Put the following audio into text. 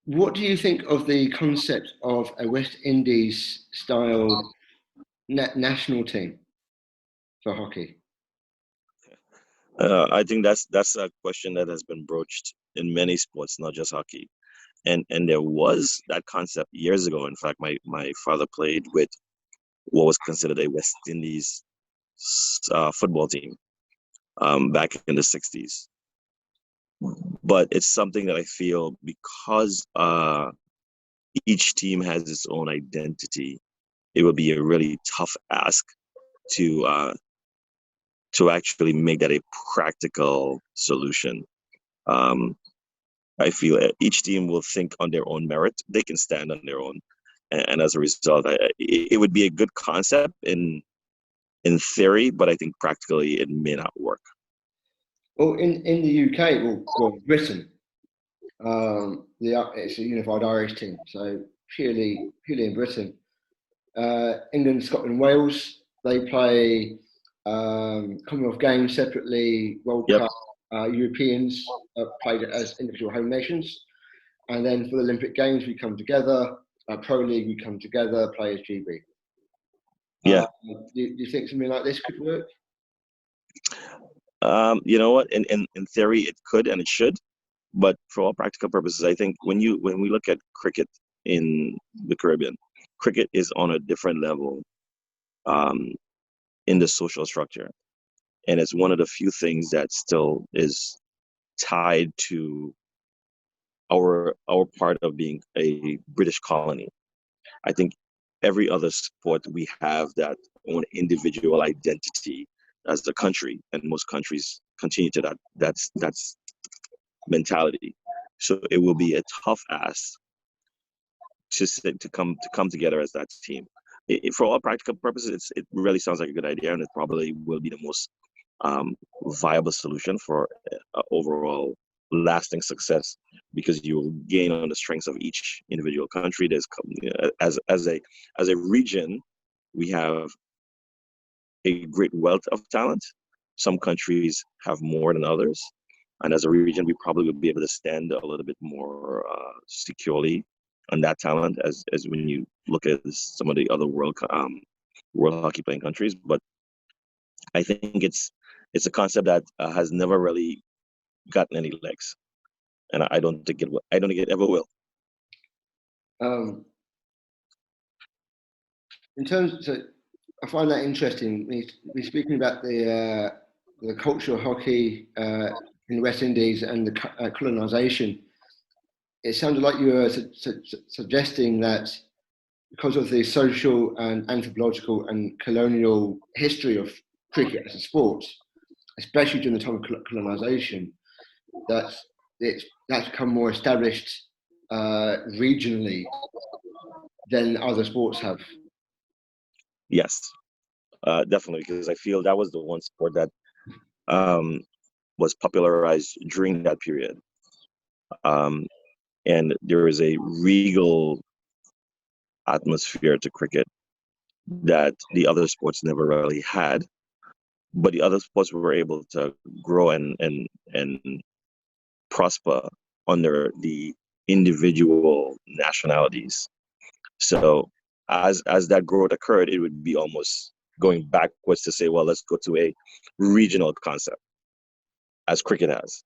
What do you think of the concept of a West Indies style national team for hockey? I think that's a question that has been broached in many sports, not just hockey. And there was that concept years ago. In fact, my father played with what was considered a West Indies football team back in the 60s. But it's something that I feel because each team has its own identity, it would be a really tough ask to to actually make that a practical solution. Um, I feel each team will think on their own merit. They can stand on their own, and as a result, it would be a good concept in theory, but I think practically it may not work. Well, in the UK, well Britain, it's a unified Irish team, so purely in Britain. England, Scotland, Wales, they play Commonwealth Games separately. World Yep. Cup, Europeans played as individual home nations, and then for the Olympic Games we come together. Pro League we come together, play as GB. Yeah. Do you think something like this could work? You know what? In theory, it could and it should, but for all practical purposes, I think when we look at cricket in the Caribbean, cricket is on a different level in the social structure, and it's one of the few things that still is tied to our part of being a British colony. I think every other sport we have that own individual identity as a country, and most countries continue to that's mentality. So it will be a tough ask to come together as that team. For all practical purposes, it really sounds like a good idea, and it probably will be the most viable solution for overall lasting success, because you will gain on the strengths of each individual country. There's as a region, we have a great wealth of talent. Some countries have more than others, and as a region, we probably would be able to stand a little bit more securely on that talent as when you look at some of the other world hockey playing countries. But I think it's a concept that has never really gotten any legs, and I don't think it ever will. In terms, so I find that interesting. We're speaking about the culture of hockey in the West Indies and the colonisation. It sounded like you were suggesting that because of the social and anthropological and colonial history of cricket as a sport, especially during the time of colonisation, that's become more established regionally than other sports have. Yes, definitely, because I feel that was the one sport that was popularized during that period. And there is a regal atmosphere to cricket that the other sports never really had, but the other sports were able to grow and prosper under the individual nationalities. So as that growth occurred, it would be almost going backwards to say, well, let's go to a regional concept, as cricket has.